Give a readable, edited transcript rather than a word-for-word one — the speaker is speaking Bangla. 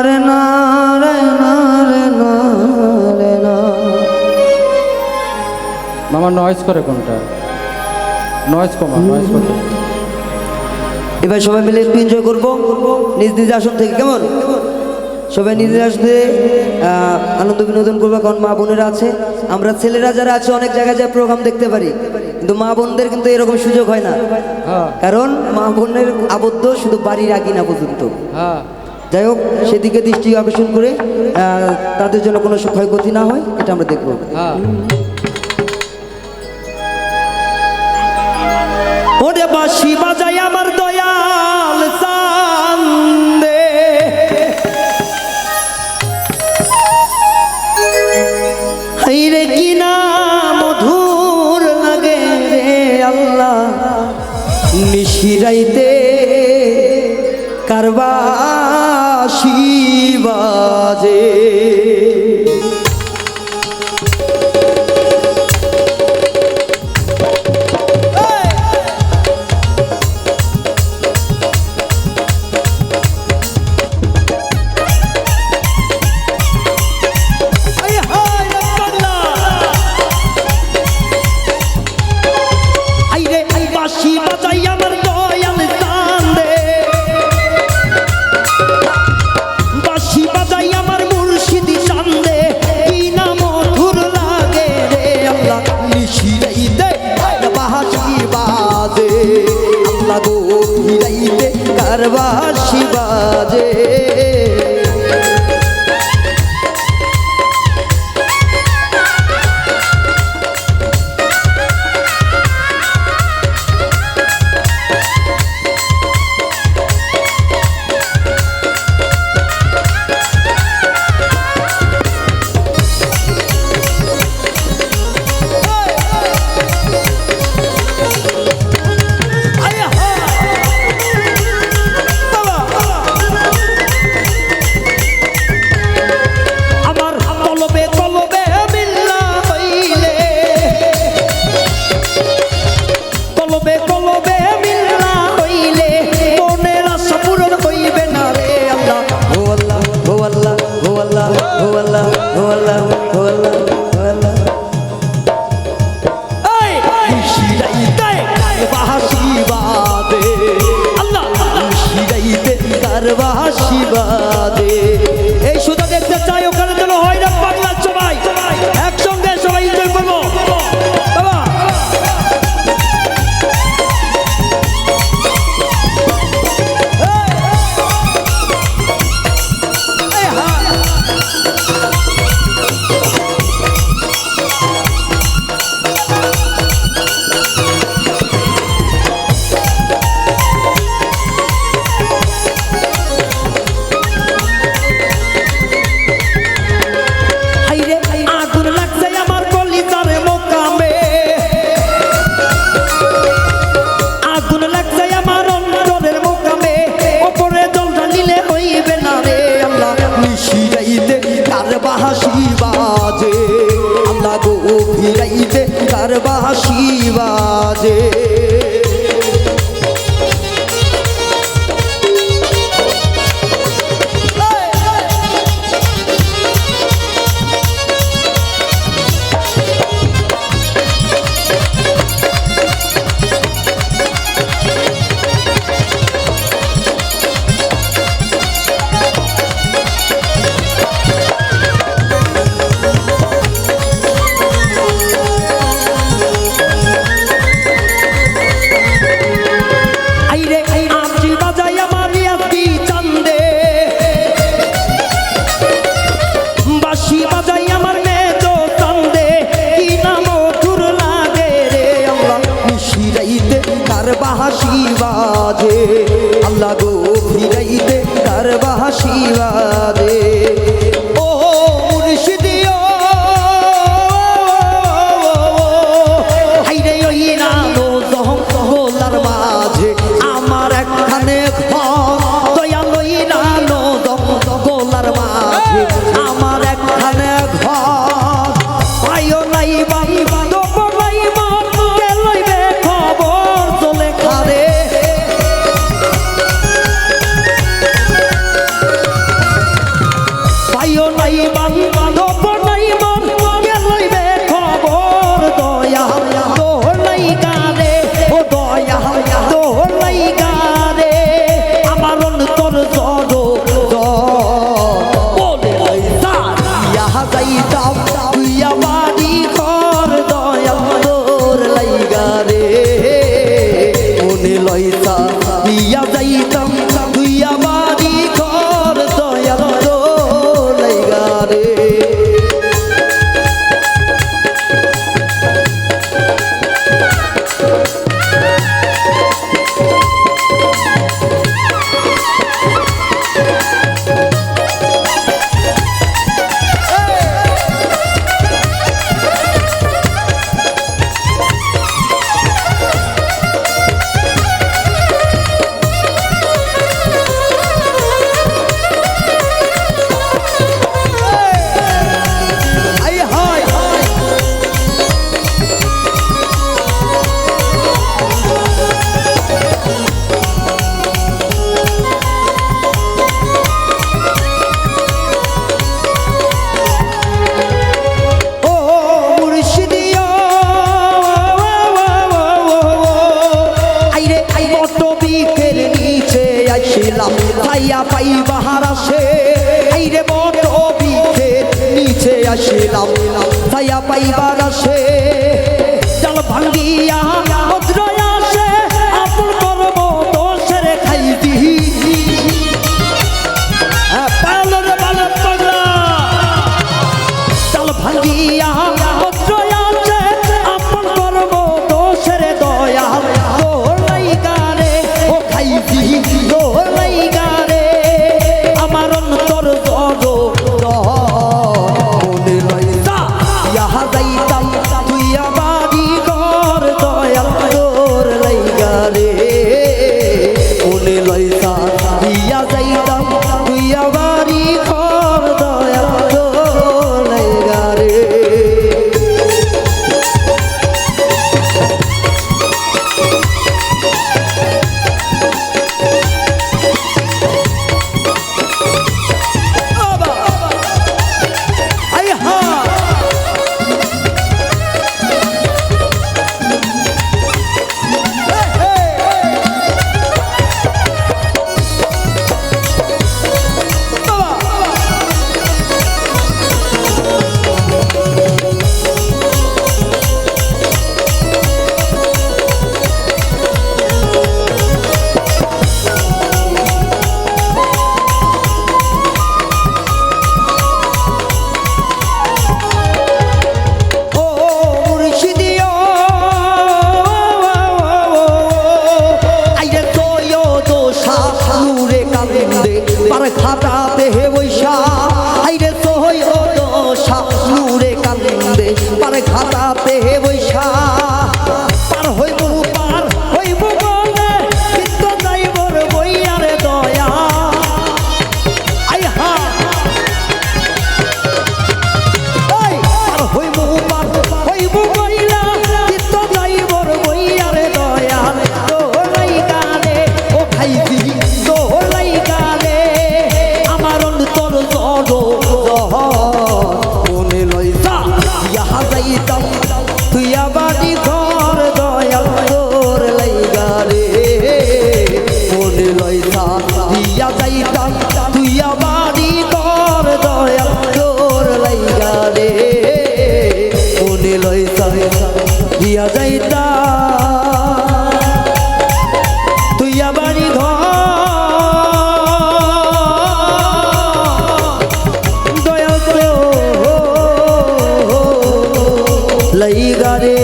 রে না রে না রে না রে না। মামা নয়েজ করে কোনটা? নয়েজ কমা, নয়েজ করে। এবার সবাই মিলে একটু এনজয় করবো নিজ নিজ আসন থেকে, কেমন? সবাই নিজের আসতে আনন্দ বিনোদন করবো। কারণ মা বোনেরা আছে, আমরা ছেলেরা যারা আছে অনেক জায়গায় যায় প্রোগ্রাম দেখতে পারি, কিন্তু মা বোনদের কিন্তু এরকম সুযোগ হয় না। কারণ মা বোনের আবদ্ধ শুধু বাড়ির আকিনা পর্যন্ত। যাই হোক, সেদিকে দৃষ্টি আকর্ষণ করে তাদের জন্য কোনো ক্ষয়ক্ষতি না হয় এটা আমরা দেখবো। ওরে বাঁশি বাজাই আমার দয়াল চান্দে, হাইরে কি না মধুর লাগে রে আল্লাহ, নিশিরাইতে কারবাসি বাজে। কারবাসি বাজে কারবাসি বাজে। এই শুধু দেখতে চাই, ওখানে যেন হয় না বাংলার সবাই একসঙ্গে সবাই এনজয় করবো। বাবা কারবাসি বাজে, আল্লাহ গো ফিরাইতে কারবাসি বাজে। কারবাসি বাজে, আল্লাহ গো ফিরাইতে কারবাসি বাজে। ও মুর্শিদিও হাইরে ওই নানো জহলার মাঝে আমার একখানে ঘর, দয়াল ওই নানো জহলার মাঝে আমার একখানে ঘর, পাইও নাই বাবা পাইবার আসে আইরে বড় বিখে নিচে আসিলাম ছায়া পাইবার আসে জাল ভাঙ্গিয়া ভদ্র আসে আপন করব দোষের খাইতি পালর বালর পাগলা জাল ভাঙ্গিয়া ভদ্র আসে আপন করব দোষের দয়া তোর লাইগারে ও খাইতি তোর লাইগারে আমার অন্তর জড় মনে লইতা ইহা যাইতাম তুই আমারি ঘর দয়াল তোর লাইগারে মনে লইতা ইয়া যাইতাম তুই আমারি ঘর দয়াল তোর লাইগারে খাটাতে হে বৈশা আইরে সোহই ও দোষা নূরে কান্দে পারে খাটাতে হে বৈশা পার হইব বলে কিন্তু যাইবর বইয়ারে দয়া আই হা ওই পার হইব বইলা কিন্তু যাইবর বইয়ারে দয়া তোলাই গানে ও খাইবি তোলাই গানে আমার অন্তর জড় মনে লইতা ইহা যাইতাম তুই আমারি ঘর দয়াল তোর লাইগারে মনে লইতা ইয়া যাইতাম তুই আমারি ঘর দয়াল তোর লাইগারে মনে লইতা ইয়া যাইতা তুই আমারি ঘর দয়াল তোর লাইগারে